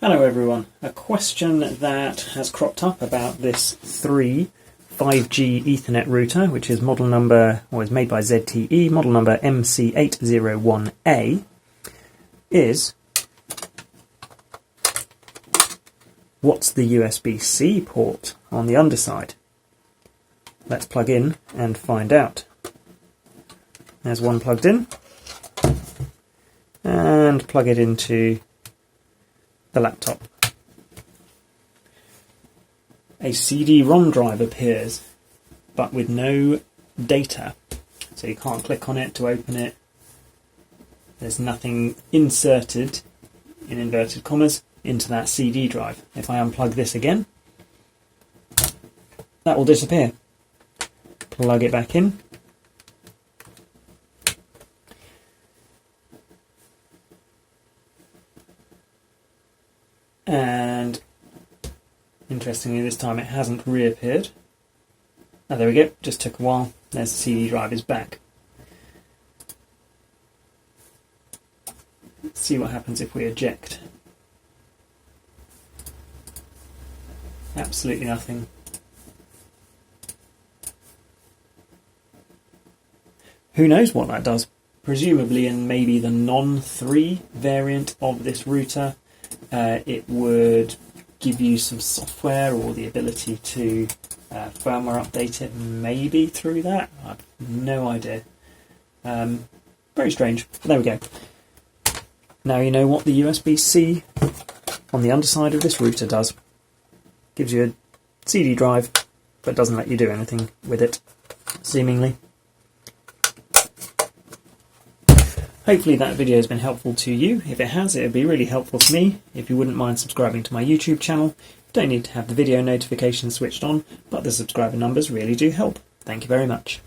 Hello everyone. A question that has cropped up about this 5G Ethernet router, which is model number, or is made by ZTE, model number MC801A, is what's the USB-C port on the underside? Let's plug in and find out. There's one plugged in, and plug it into the laptop. A CD-ROM drive appears, but with no data. So you can't click on it to open it. There's nothing inserted, in inverted commas, into that CD drive. If I unplug this again, that will disappear. Plug it back in. And interestingly, this time it hasn't reappeared. Oh, there we go, just took a while. There's the CD drive is back. Let's see what happens if we eject. Absolutely nothing. Who knows what that does? Presumably in maybe the non-3 variant of this router, it would give you some software or the ability to firmware update it, maybe through that. I have no idea. Very strange. But there we go. Now you know what the USB-C on the underside of this router does. Gives you a CD drive, but doesn't let you do anything with it, seemingly. Hopefully that video has been helpful to you. If it has, it would be really helpful to me if you wouldn't mind subscribing to my YouTube channel. You don't need to have the video notifications switched on, but the subscriber numbers really do help. Thank you very much.